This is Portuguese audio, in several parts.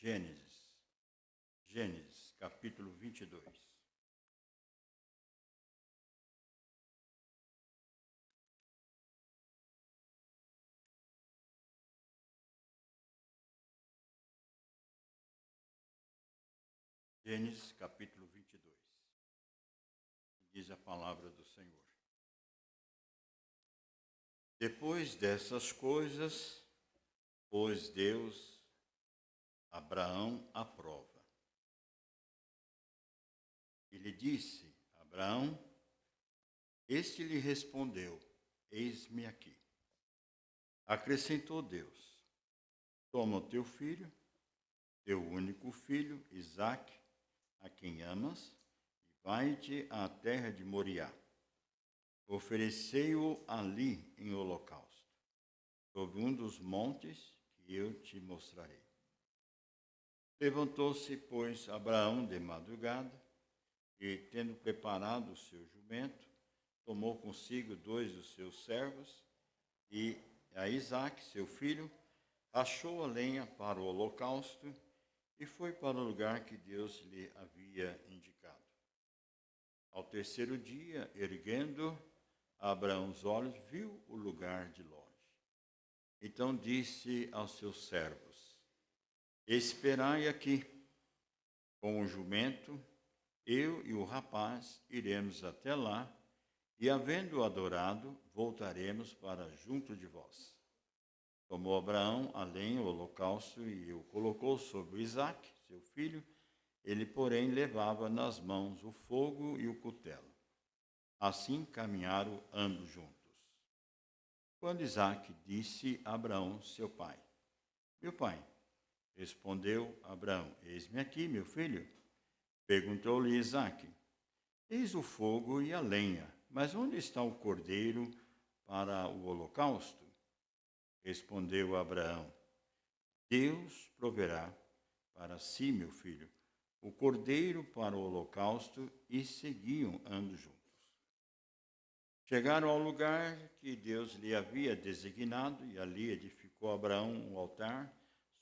Gênesis, capítulo 22. Gênesis, capítulo 22. Diz a palavra do Senhor. Depois dessas coisas, pôs Deus Abraão à prova. E lhe disse: Abraão, este lhe respondeu: Eis-me aqui. Acrescentou Deus: Toma o teu filho, teu único filho, Isaque, a quem amas, e vai-te à terra de Moriá. Oferecei-o ali em holocausto, sobre um dos montes que eu te mostrarei. Levantou-se, pois, Abraão de madrugada, e, tendo preparado o seu jumento, tomou consigo 2 dos seus servos, e a Isaque, seu filho, achou a lenha para o holocausto, e foi para o lugar que Deus lhe havia indicado. Ao terceiro dia, erguendo Abraão os olhos, viu o lugar de longe. Então disse aos seus servos: Esperai aqui, com o jumento, eu e o rapaz iremos até lá, e, havendo adorado, voltaremos para junto de vós. Tomou Abraão a lenha, o holocausto, e o colocou sobre Isaque, seu filho. Ele, porém, levava nas mãos o fogo e o cutelo. Assim caminharam ambos juntos. Quando Isaque disse a Abraão, seu pai: Meu pai. Respondeu Abraão: Eis-me aqui, meu filho. Perguntou-lhe Isaque: Eis o fogo e a lenha, mas onde está o cordeiro para o holocausto? Respondeu Abraão: Deus proverá para si, meu filho, o cordeiro para o holocausto, e seguiam ambos juntos. Chegaram ao lugar que Deus lhe havia designado, e ali edificou Abraão um altar.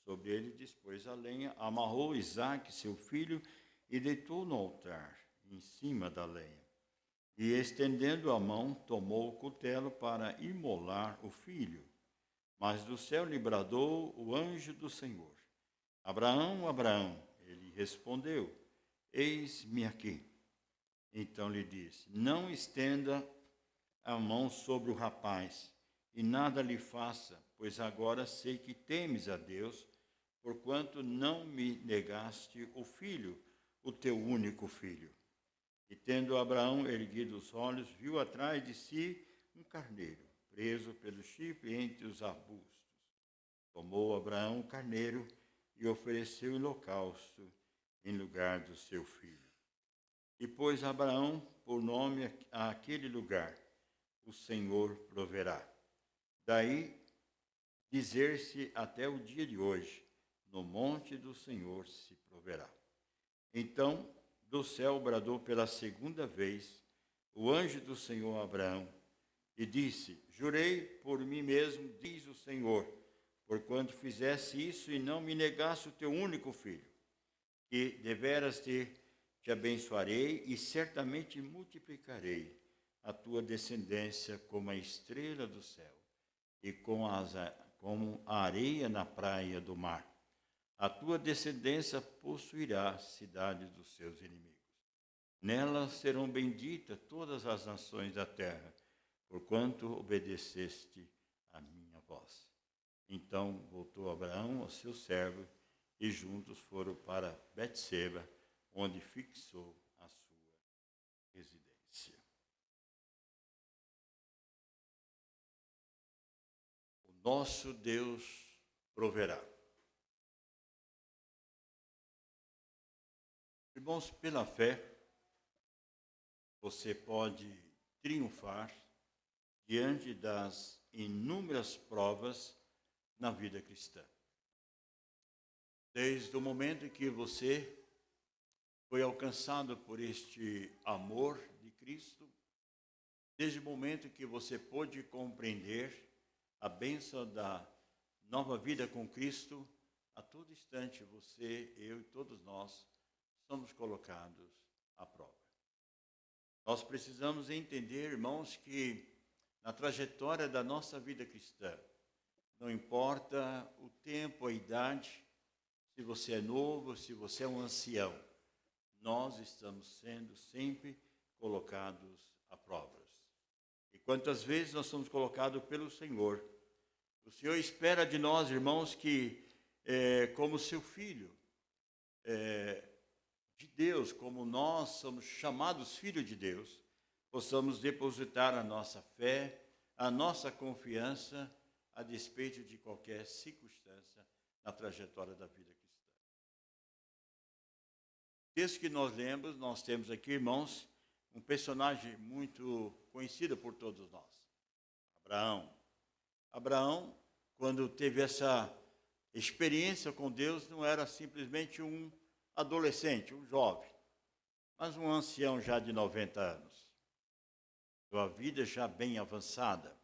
Sobre ele dispôs a lenha, amarrou Isaque, seu filho, e deitou no altar, em cima da lenha. E, estendendo a mão, tomou o cutelo para imolar o filho. Mas do céu lhe bradou o anjo do Senhor: Abraão, Abraão. Ele respondeu: Eis-me aqui. Então lhe disse: Não estenda a mão sobre o rapaz, e nada lhe faça, pois agora sei que temes a Deus, porquanto não me negaste o filho, o teu único filho. E tendo Abraão erguido os olhos, viu atrás de si um carneiro, preso pelo chifre entre os arbustos. Tomou Abraão o carneiro e ofereceu em holocausto em lugar do seu filho. E pôs Abraão por nome àquele lugar: O Senhor proverá. Daí dizer-se até o dia de hoje: No monte do Senhor se proverá. Então do céu bradou pela segunda vez o anjo do Senhor a Abraão, e disse: Jurei por mim mesmo, diz o Senhor, porquanto fizesse isso e não me negasse o teu único filho, que deveras te abençoarei e certamente multiplicarei a tua descendência como a estrela do céu e como a areia na praia do mar. A tua descendência possuirá as cidades dos seus inimigos. Nelas serão benditas todas as nações da terra, porquanto obedeceste a minha voz. Então voltou Abraão ao seu servo, e juntos foram para Betseba, onde fixou a sua residência. O nosso Deus proverá. Irmãos, pela fé, você pode triunfar diante das inúmeras provas na vida cristã. Desde o momento em que você foi alcançado por este amor de Cristo, desde o momento em que você pôde compreender a bênção da nova vida com Cristo, a todo instante, você, eu e todos nós somos colocados à prova. Nós precisamos entender, irmãos, que na trajetória da nossa vida cristã, não importa o tempo, a idade, se você é novo, se você é um ancião, nós estamos sendo sempre colocados à provas. E quantas vezes nós somos colocados pelo Senhor? O Senhor espera de nós, irmãos, que como seu filho de Deus, como nós somos chamados filhos de Deus, possamos depositar a nossa fé, a nossa confiança, a despeito de qualquer circunstância na trajetória da vida cristã. O texto que nós lemos, nós temos aqui, irmãos, um personagem muito conhecido por todos nós, Abraão. Abraão, quando teve essa experiência com Deus, não era simplesmente um adolescente, um jovem, mas um ancião já de 90 anos, sua vida já bem avançada.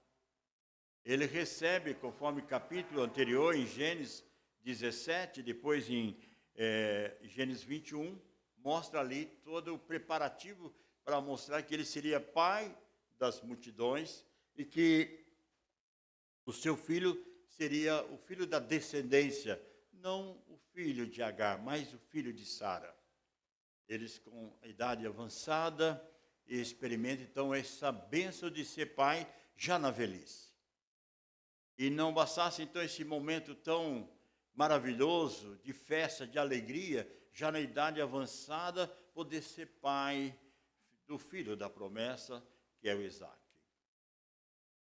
Ele recebe, conforme o capítulo anterior, em Gênesis 17, depois em Gênesis 21, mostra ali todo o preparativo para mostrar que ele seria pai das multidões e que o seu filho seria o filho da descendência, não o filho de Agar, mas o filho de Sara. Eles com a idade avançada experimentam então essa bênção de ser pai já na velhice. E não bastasse então esse momento tão maravilhoso de festa, de alegria, já na idade avançada, poder ser pai do filho da promessa, que é o Isaac.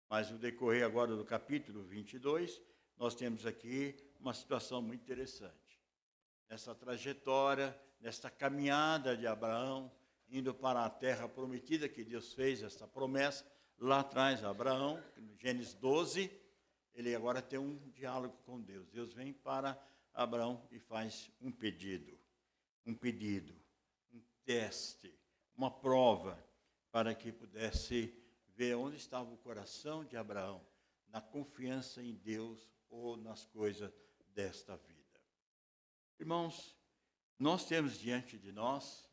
Mas no decorrer agora do capítulo 22, nós temos aqui uma situação muito interessante. Nessa trajetória, nesta caminhada de Abraão, indo para a terra prometida que Deus fez, essa promessa, lá atrás Abraão, no Gênesis 12, ele agora tem um diálogo com Deus. Deus vem para Abraão e faz um pedido, um teste, uma prova, para que pudesse ver onde estava o coração de Abraão, na confiança em Deus ou nas coisas desta vida. Irmãos, nós temos diante de nós,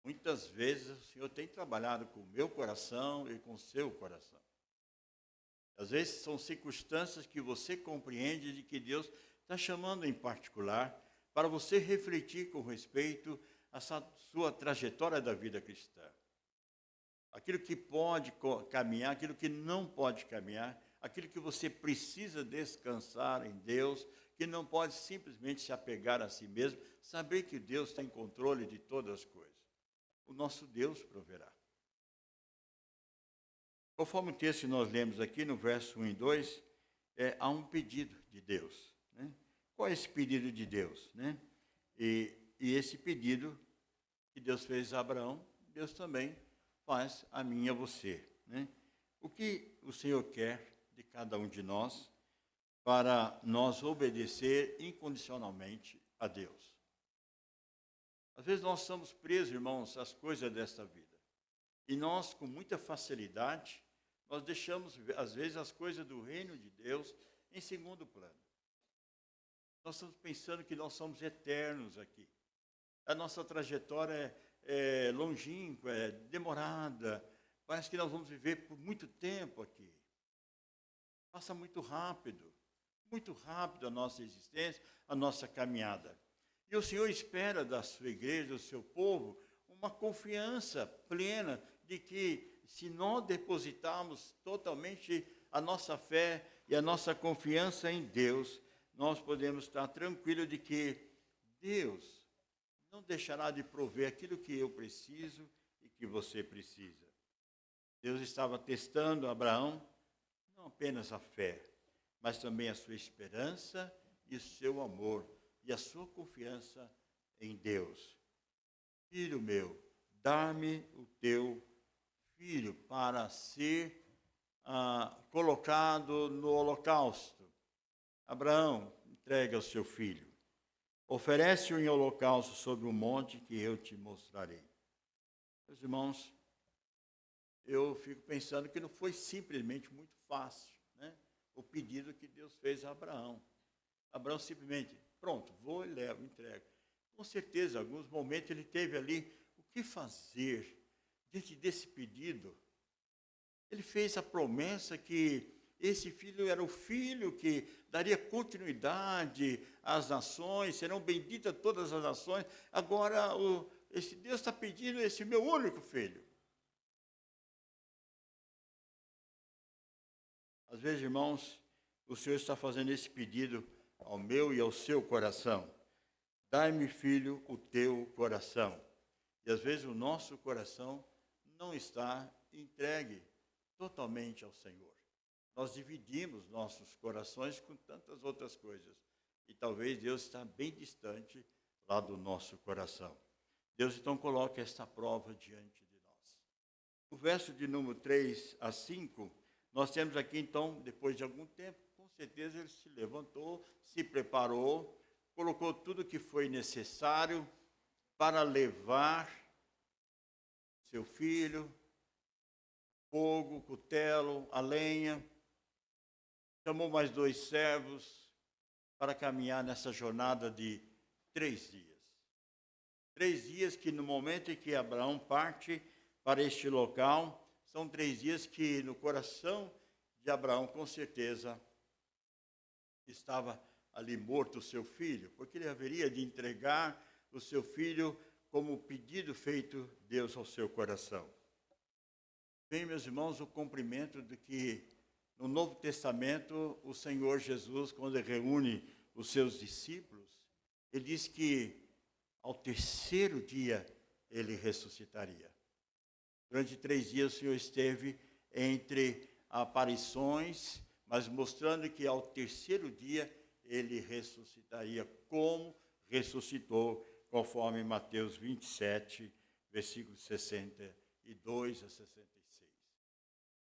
muitas vezes o Senhor tem trabalhado com o meu coração e com o seu coração. Às vezes são circunstâncias que você compreende de que Deus está chamando em particular para você refletir com respeito a sua trajetória da vida cristã. Aquilo que pode caminhar, aquilo que não pode caminhar, aquilo que você precisa descansar em Deus, que não pode simplesmente se apegar a si mesmo, saber que Deus tem controle de todas as coisas. O nosso Deus proverá. Conforme o texto que nós lemos aqui, no verso 1 e 2, há um pedido de Deus. Né? Qual é esse pedido de Deus? Né? E esse pedido que Deus fez a Abraão, Deus também faz a mim e a você. Né? O que o Senhor quer de cada um de nós para nós obedecer incondicionalmente a Deus? Às vezes nós estamos presos, irmãos, às coisas desta vida. E nós, com muita facilidade, nós deixamos, às vezes, as coisas do reino de Deus em segundo plano. Nós estamos pensando que nós somos eternos aqui. A nossa trajetória é longínqua, é demorada. Parece que nós vamos viver por muito tempo aqui. Passa muito rápido a nossa existência, a nossa caminhada. E o Senhor espera da sua igreja, do seu povo, uma confiança plena de que, se nós depositarmos totalmente a nossa fé e a nossa confiança em Deus, nós podemos estar tranquilos de que Deus não deixará de prover aquilo que eu preciso e que você precisa. Deus estava testando Abraão, não apenas a fé, mas também a sua esperança e o seu amor e a sua confiança em Deus. Filho meu, dá-me o teu filho para ser colocado no holocausto. Abraão, entrega o seu filho. Oferece-o em holocausto sobre o monte que eu te mostrarei. Meus irmãos, eu fico pensando que não foi simplesmente muito fácil, né, o pedido que Deus fez a Abraão. Abraão simplesmente, pronto, vou e levo, entrego. Com certeza, em alguns momentos ele teve ali o que fazer diante desse pedido. Ele fez a promessa que esse filho era o filho que daria continuidade às nações, serão benditas todas as nações. Agora, esse Deus está pedindo esse meu único filho. Às vezes, irmãos, o Senhor está fazendo esse pedido ao meu e ao seu coração. Dai-me, filho, o teu coração. E às vezes o nosso coração não está entregue totalmente ao Senhor. Nós dividimos nossos corações com tantas outras coisas. E talvez Deus está bem distante lá do nosso coração. Deus então coloca esta prova diante de nós. O verso de número 3 a 5, nós temos aqui então, depois de algum tempo, com certeza ele se levantou, se preparou, colocou tudo o que foi necessário para levar seu filho, fogo, cutelo, a lenha. Chamou mais 2 servos para caminhar nessa jornada de 3 dias. 3 dias que no momento em que Abraão parte para este local, são 3 dias que no coração de Abraão, com certeza, estava ali morto o seu filho, porque ele haveria de entregar o seu filho como pedido feito Deus ao seu coração. Bem, meus irmãos, o cumprimento de que no Novo Testamento o Senhor Jesus, quando ele reúne os seus discípulos, ele diz que ao 3º dia ele ressuscitaria. Durante 3 dias o Senhor esteve entre aparições, mas mostrando que ao 3º dia ele ressuscitaria, como ressuscitou, conforme Mateus 27, versículos 62 a 66.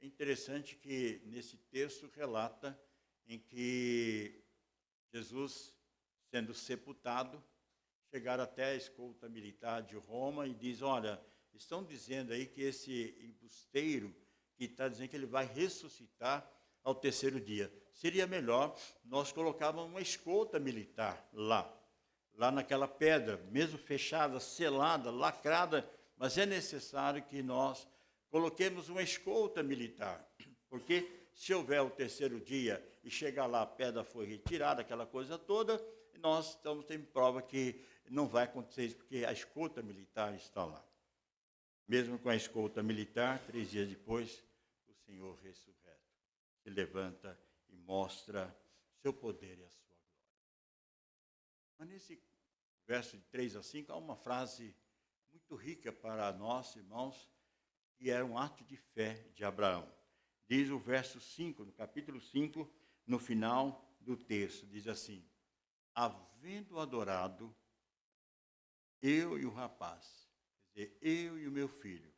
É interessante que nesse texto relata em que Jesus, sendo sepultado, chegaram até a escolta militar de Roma e diz, olha, estão dizendo aí que esse embusteiro, que está dizendo que ele vai ressuscitar ao 3º dia. Seria melhor nós colocarmos uma escolta militar lá naquela pedra, mesmo fechada, selada, lacrada, mas é necessário que nós coloquemos uma escolta militar, porque se houver o 3º dia e chegar lá, a pedra foi retirada, aquela coisa toda, nós estamos tendo prova que não vai acontecer isso, porque a escolta militar está lá. Mesmo com a escolta militar, 3 dias depois, o Senhor ressurreto se levanta e mostra seu poder e a sua glória. Mas nesse verso de 3 a 5, há uma frase muito rica para nós, irmãos, que era um ato de fé de Abraão. Diz o verso 5, no capítulo 5, no final do texto, diz assim, havendo adorado, eu e o rapaz, quer dizer, eu e o meu filho,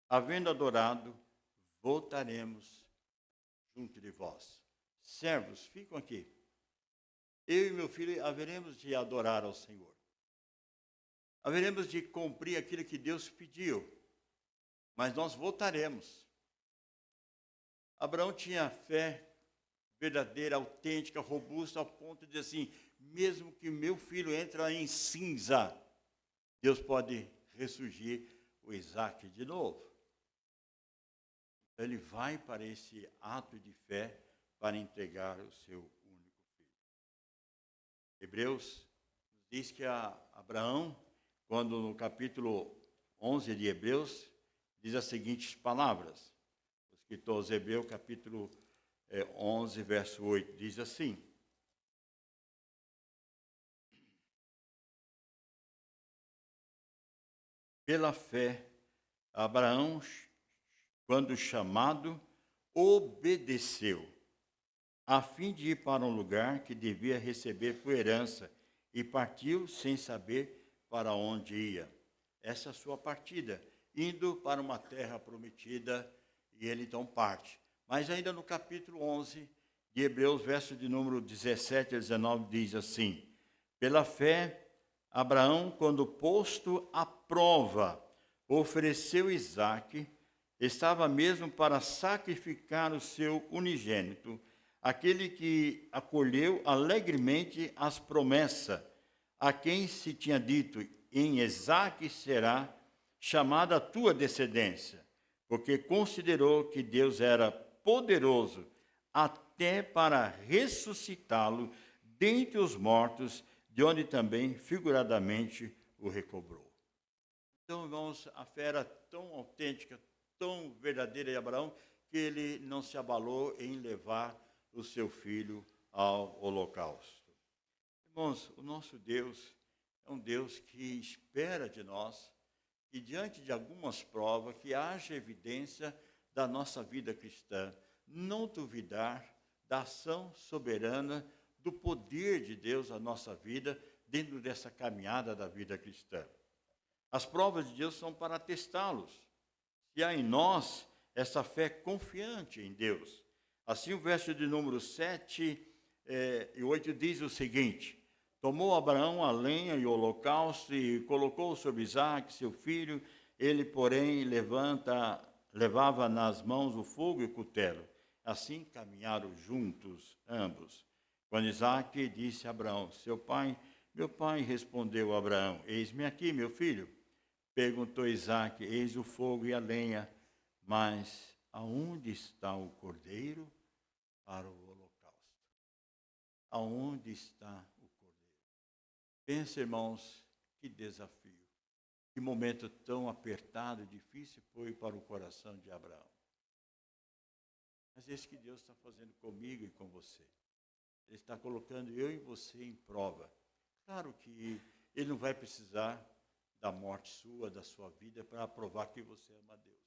havendo adorado, voltaremos junto de vós. Servos, ficam aqui. Eu e meu filho haveremos de adorar ao Senhor. Haveremos de cumprir aquilo que Deus pediu, mas nós voltaremos. Abraão tinha fé verdadeira, autêntica, robusta, ao ponto de dizer assim, mesmo que meu filho entre em cinza, Deus pode ressurgir o Isaac de novo. Então ele vai para esse ato de fé para entregar o seu único filho. Hebreus diz que Abraão, quando no capítulo 11 de Hebreus, diz as seguintes palavras. O escritor aos Hebreus, capítulo 11, verso 8, diz assim. Pela fé, Abraão, quando chamado, obedeceu, a fim de ir para um lugar que devia receber por herança, e partiu sem saber para onde ia. Essa é a sua partida, indo para uma terra prometida, e ele então parte. Mas ainda no capítulo 11 de Hebreus, verso de número 17 a 19, diz assim, pela fé, Abraão, quando posto à prova, ofereceu Isaque, estava mesmo para sacrificar o seu unigênito, aquele que acolheu alegremente as promessas, a quem se tinha dito, em Isaque será chamada a tua descendência, porque considerou que Deus era poderoso até para ressuscitá-lo dentre os mortos, de onde também figuradamente o recobrou. Então, irmãos, a fé era tão autêntica, tão verdadeira de Abraão, que ele não se abalou em levar o seu filho ao holocausto. Irmãos, o nosso Deus é um Deus que espera de nós que, diante de algumas provas, que haja evidência da nossa vida cristã, não duvidar da ação soberana do poder de Deus na nossa vida, dentro dessa caminhada da vida cristã. As provas de Deus são para testá-los. Se há em nós essa fé confiante em Deus. Assim, o verso de número 7 e 8 diz o seguinte: tomou Abraão a lenha e o holocausto e colocou sobre Isaque, seu filho. Ele, porém, levava nas mãos o fogo e o cutelo. Assim caminharam juntos ambos. Quando Isaque disse a Abraão, seu pai, meu pai, respondeu Abraão, eis-me aqui, meu filho. Perguntou Isaque, eis o fogo e a lenha, mas aonde está o cordeiro para o holocausto? Aonde está o cordeiro? Pensa, irmãos, que desafio, que momento tão apertado e difícil foi para o coração de Abraão. Mas é isso que Deus está fazendo comigo e com você. Ele está colocando eu e você em prova. Claro que Ele não vai precisar da morte sua, da sua vida, para provar que você ama a Deus.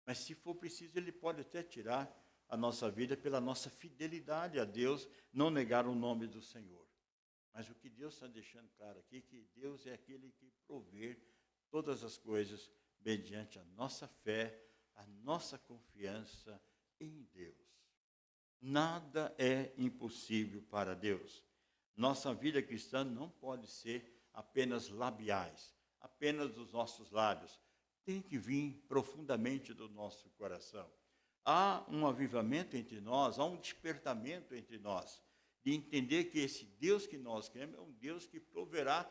Mas se for preciso, Ele pode até tirar a nossa vida pela nossa fidelidade a Deus, não negar o nome do Senhor. Mas o que Deus está deixando claro aqui, que Deus é aquele que provê todas as coisas mediante a nossa fé, a nossa confiança em Deus. Nada é impossível para Deus. Nossa vida cristã não pode ser apenas labiais, apenas dos nossos lábios. Tem que vir profundamente do nosso coração. Há um avivamento entre nós, há um despertamento entre nós, de entender que esse Deus que nós queremos é um Deus que proverá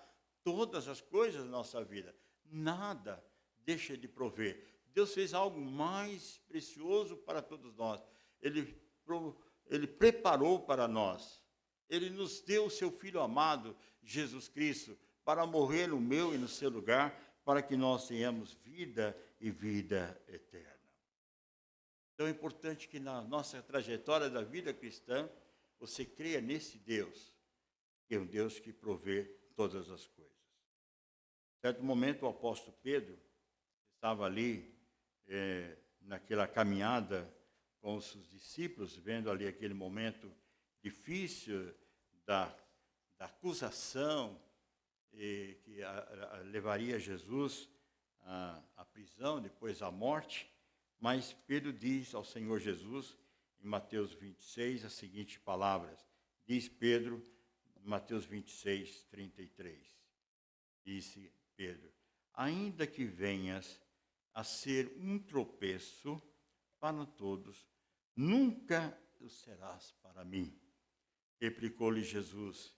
todas as coisas da nossa vida. Nada deixa de prover. Deus fez algo mais precioso para todos nós. Ele preparou para nós. Ele nos deu o seu Filho amado, Jesus Cristo, para morrer no meu e no seu lugar, para que nós tenhamos vida e vida eterna. Então é importante que na nossa trajetória da vida cristã, você creia nesse Deus, que é um Deus que provê todas as coisas. Em certo momento, o apóstolo Pedro estava ali, naquela caminhada com os discípulos, vendo ali aquele momento difícil da acusação, que levaria Jesus à prisão, depois à morte. Mas Pedro diz ao Senhor Jesus, em Mateus 26, as seguintes palavras. Diz Pedro, em Mateus 26, 33. Disse Pedro, ainda que venhas a ser um tropeço para todos, nunca o serás para mim. Replicou-lhe Jesus,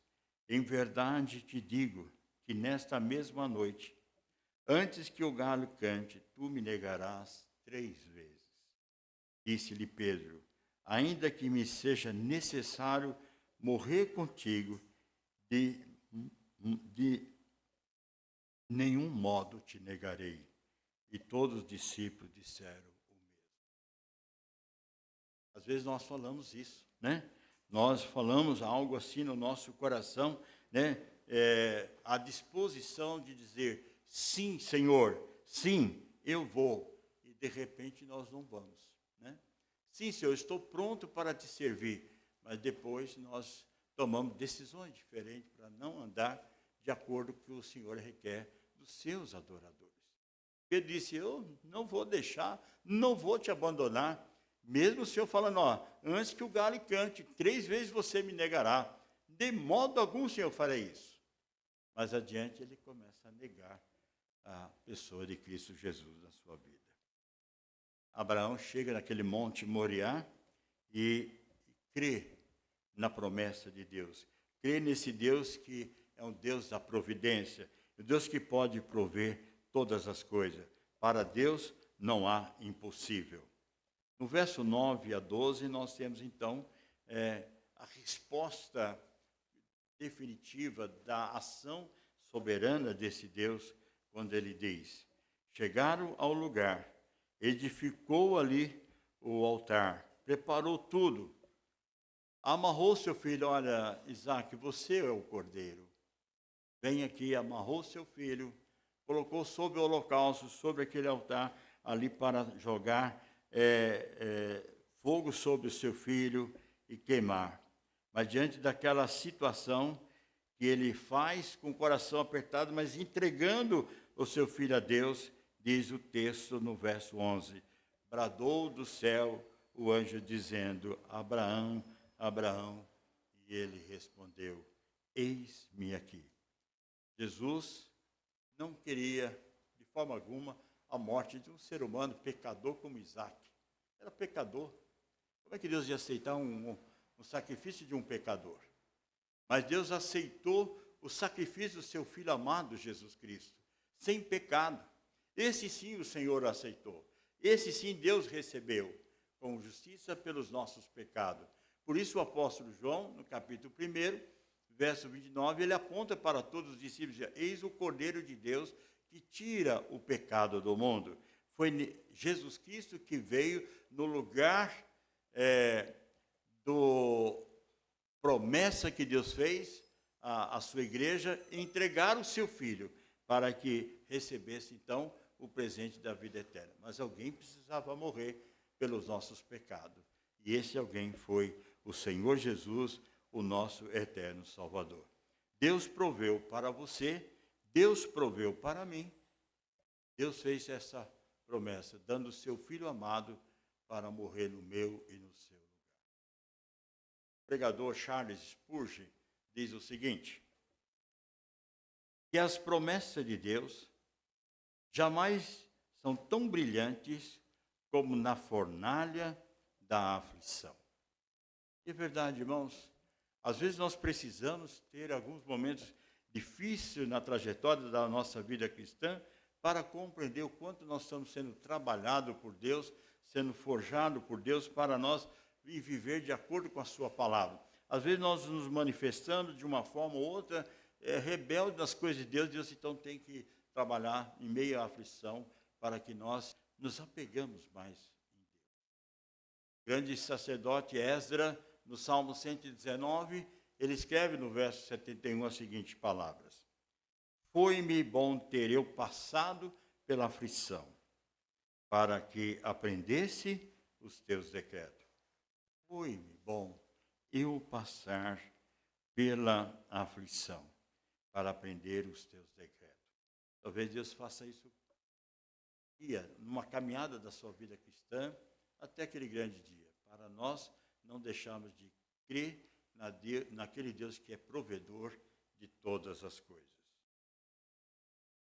em verdade te digo que nesta mesma noite, antes que o galo cante, tu me negarás 3 vezes. Disse-lhe Pedro, ainda que me seja necessário morrer contigo, de nenhum modo te negarei. E todos os discípulos disseram o mesmo. Às vezes nós falamos isso, né? Nós falamos algo assim no nosso coração, né? A disposição de dizer, sim, Senhor, sim, eu vou. E de repente nós não vamos, né? Sim, Senhor, eu estou pronto para te servir. Mas depois nós tomamos decisões diferentes para não andar de acordo com o que o Senhor requer dos seus adoradores. Pedro disse, eu não vou deixar, não vou te abandonar. Mesmo o Senhor falando, antes que o galo cante, 3 vezes você me negará. De modo algum, Senhor, farei isso. Mas adiante ele começa a negar a pessoa de Cristo Jesus na sua vida. Abraão chega naquele monte Moriá e crê na promessa de Deus. Crê nesse Deus que é um Deus da providência, um Deus que pode prover todas as coisas. Para Deus não há impossível. No verso 9 a 12, nós temos então a resposta definitiva da ação soberana desse Deus, quando ele diz: chegaram ao lugar, edificou ali o altar, preparou tudo, amarrou seu filho. Olha, Isaac, você é o cordeiro. Vem aqui, amarrou seu filho, colocou sobre o holocausto, sobre aquele altar, ali para jogar fogo sobre o seu filho e queimar. Mas diante daquela situação que ele faz com o coração apertado, mas entregando o seu filho a Deus, diz o texto no verso 11: bradou do céu o anjo dizendo: Abraão, Abraão. E ele respondeu: eis-me aqui. Jesus não queria, de forma alguma, a morte de um ser humano pecador como Isaac. Era pecador. Como é que Deus ia aceitar um sacrifício de um pecador? Mas Deus aceitou o sacrifício do seu Filho amado, Jesus Cristo, sem pecado. Esse sim o Senhor aceitou. Esse sim Deus recebeu com justiça pelos nossos pecados. Por isso o apóstolo João, no capítulo 1, verso 29, ele aponta para todos os discípulos: eis o Cordeiro de Deus que tira o pecado do mundo. Foi Jesus Cristo que veio no lugar do promessa que Deus fez à sua igreja, entregar o seu Filho para que recebesse então o presente da vida eterna. Mas alguém precisava morrer pelos nossos pecados. E esse alguém foi o Senhor Jesus, o nosso eterno Salvador. Deus proveu para você, Deus proveu para mim. Deus fez essa promessa, dando o seu Filho amado para morrer no meu e no seu lugar. O pregador Charles Spurgeon diz o seguinte: que as promessas de Deus jamais são tão brilhantes como na fornalha da aflição. E é verdade, irmãos, às vezes nós precisamos ter alguns momentos difíceis na trajetória da nossa vida cristã para compreender o quanto nós estamos sendo trabalhados por Deus, sendo forjados por Deus para nós viver de acordo com a sua palavra. Às vezes nós nos manifestamos de uma forma ou outra, rebelde das coisas de Deus. Deus então tem que trabalhar em meio à aflição para que nós nos apegamos mais em Deus. O grande sacerdote Esdra, no Salmo 119, ele escreve no verso 71 as seguintes palavras: foi-me bom ter eu passado pela aflição, para que aprendesse os teus decretos. Foi-me bom eu passar pela aflição, para aprender os teus decretos. Talvez Deus faça isso numa caminhada da sua vida cristã, até aquele grande dia, para nós não deixarmos de crer naquele Deus que é provedor de todas as coisas.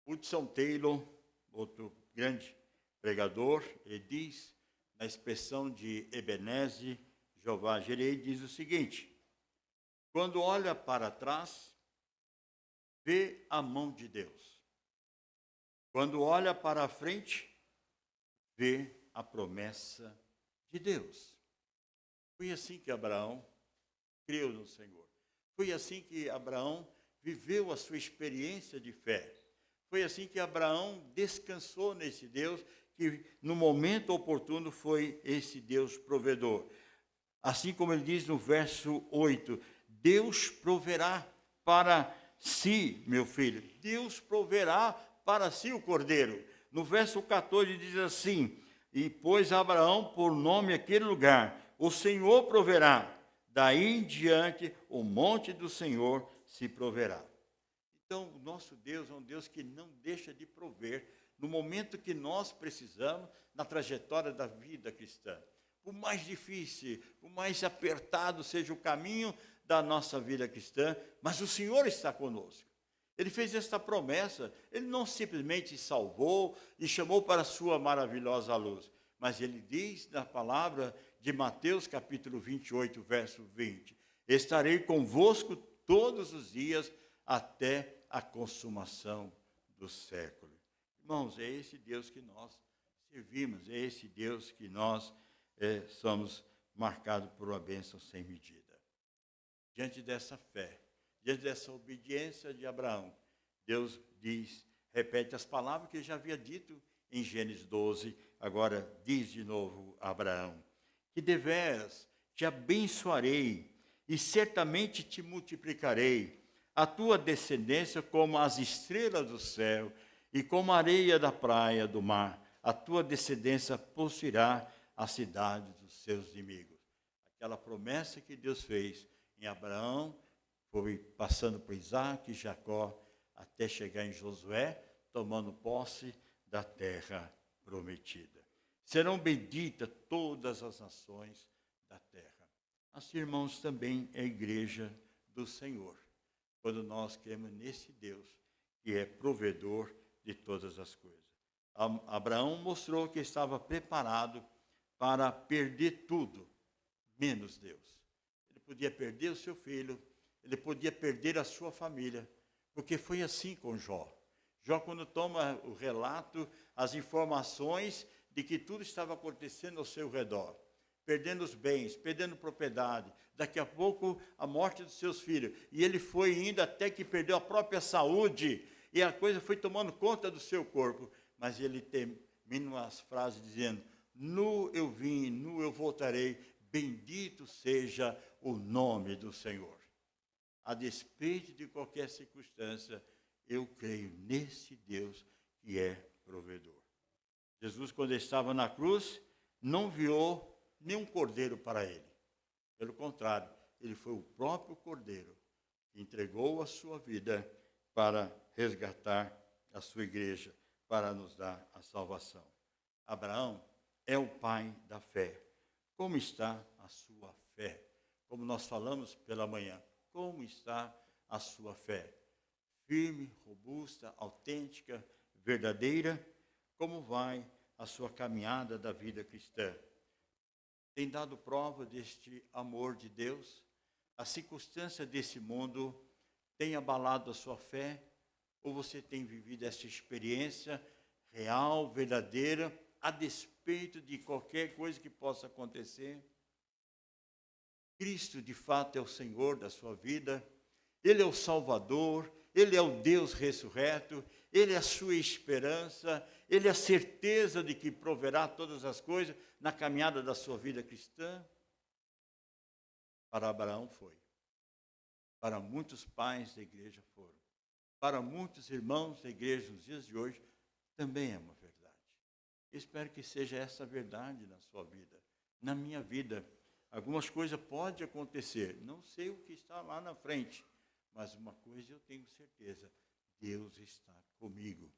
Hudson Taylor, outro grande pregador, ele diz, na expressão de Ebenezer Jeová Jireh, diz o seguinte: quando olha para trás, vê a mão de Deus. Quando olha para a frente, vê a promessa de Deus. Foi assim que Abraão creu no Senhor. Foi assim que Abraão viveu a sua experiência de fé. Foi assim que Abraão descansou nesse Deus, que no momento oportuno foi esse Deus provedor. Assim como ele diz no verso 8, Deus proverá para si, meu filho. Deus proverá para si o cordeiro. No verso 14 diz assim: e pôs Abraão por nome aquele lugar: o Senhor proverá. Daí em diante o monte do Senhor se proverá. Então, o nosso Deus é um Deus que não deixa de prover no momento que nós precisamos, na trajetória da vida cristã. Por mais difícil, por mais apertado seja o caminho da nossa vida cristã, mas o Senhor está conosco. Ele fez esta promessa. Ele não simplesmente salvou e chamou para a sua maravilhosa luz, mas ele diz na palavra de Mateus, capítulo 28, verso 20. Estarei convosco todos os dias até a consumação do século. Irmãos, é esse Deus que nós servimos, é esse Deus que nós somos marcados por uma bênção sem medida. Diante dessa fé, diante dessa obediência de Abraão, Deus repete as palavras que ele já havia dito em Gênesis 12, agora diz de novo a Abraão, que deveras te abençoarei e certamente te multiplicarei, a tua descendência como as estrelas do céu e como a areia da praia do mar, a tua descendência possuirá a cidade dos seus inimigos. Aquela promessa que Deus fez em Abraão, foi passando por Isaac e Jacó, até chegar em Josué, tomando posse da terra prometida. Serão benditas todas as nações da terra. Assim, irmãos, também é a igreja do Senhor, quando nós cremos nesse Deus, que é provedor de todas as coisas. Abraão mostrou que estava preparado para perder tudo, menos Deus. Ele podia perder o seu filho, ele podia perder a sua família, porque foi assim com Jó. Jó, quando toma o relato, as informações de que tudo estava acontecendo ao seu redor, perdendo os bens, perdendo propriedade, daqui a pouco a morte dos seus filhos, e ele foi indo até que perdeu a própria saúde, e a coisa foi tomando conta do seu corpo, mas ele termina as frases dizendo, nu eu vim, nu eu voltarei, bendito seja o nome do Senhor. A despeito de qualquer circunstância, eu creio nesse Deus que é provedor. Jesus, quando estava na cruz, não enviou nenhum cordeiro para ele. Pelo contrário, ele foi o próprio cordeiro que entregou a sua vida para resgatar a sua igreja, para nos dar a salvação. Abraão é o pai da fé. Como está a sua fé? Como nós falamos pela manhã, como está a sua fé? Firme, robusta, autêntica, verdadeira? Como vai a sua caminhada da vida cristã? Tem dado prova deste amor de Deus? A circunstância desse mundo tem abalado a sua fé? Ou você tem vivido essa experiência real, verdadeira, a despeito de qualquer coisa que possa acontecer? Cristo, de fato, é o Senhor da sua vida. Ele é o Salvador, Ele é o Deus ressurreto, Ele é a sua esperança, Ele é a certeza de que proverá todas as coisas na caminhada da sua vida cristã. Para Abraão foi. Para muitos pais da igreja foram. Para muitos irmãos da igreja nos dias de hoje, também é uma verdade. Eu espero que seja essa a verdade na sua vida, na minha vida. Algumas coisas podem acontecer, não sei o que está lá na frente, mas uma coisa eu tenho certeza, Deus está comigo.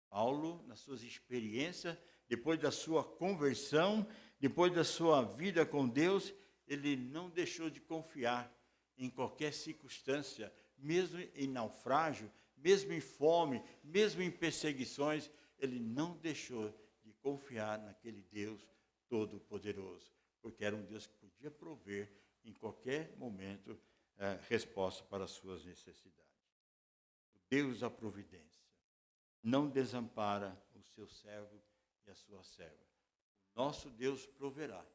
Paulo, nas suas experiências, depois da sua conversão, depois da sua vida com Deus, ele não deixou de confiar em qualquer circunstância, mesmo em naufrágio, mesmo em fome, mesmo em perseguições, ele não deixou de confiar naquele Deus todo-poderoso, porque era um Deus que podia prover em qualquer momento resposta para as suas necessidades. O Deus da providência não desampara o seu servo e a sua serva. O nosso Deus proverá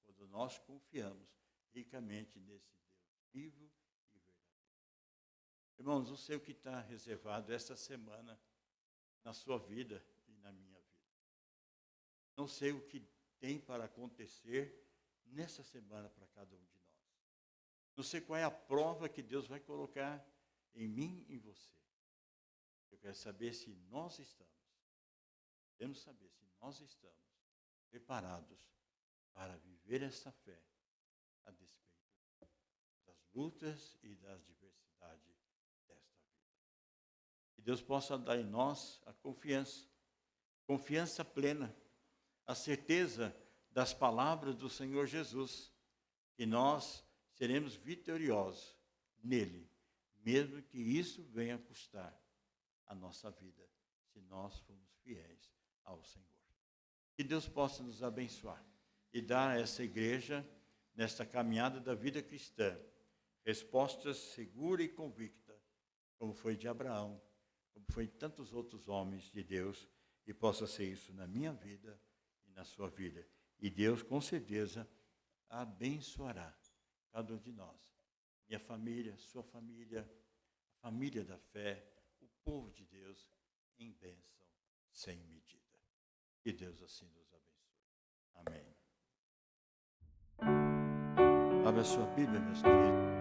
quando nós confiamos ricamente nesse Deus vivo e verdadeiro. Irmãos, não sei o que está reservado esta semana na sua vida e na minha vida. Não sei o que tem para acontecer nessa semana para cada um de nós. Não sei qual é a prova que Deus vai colocar em mim e em você. Eu quero saber se nós estamos, queremos saber se nós estamos preparados para viver essa fé a despeito das lutas e das diversidades desta vida. Que Deus possa dar em nós a confiança plena, a certeza das palavras do Senhor Jesus, que nós seremos vitoriosos nele, mesmo que isso venha custar a nossa vida, se nós formos fiéis ao Senhor. Que Deus possa nos abençoar, e dar a essa igreja, nesta caminhada da vida cristã, respostas seguras e convictas, como foi de Abraão, como foi de tantos outros homens de Deus, e possa ser isso na minha vida e na sua vida. E Deus, com certeza, abençoará cada um de nós, minha família, sua família, a família da fé, o povo de Deus, em bênção sem medida. Que Deus assim nos abençoe. Amém. Abra sua Bíblia, meus queridos.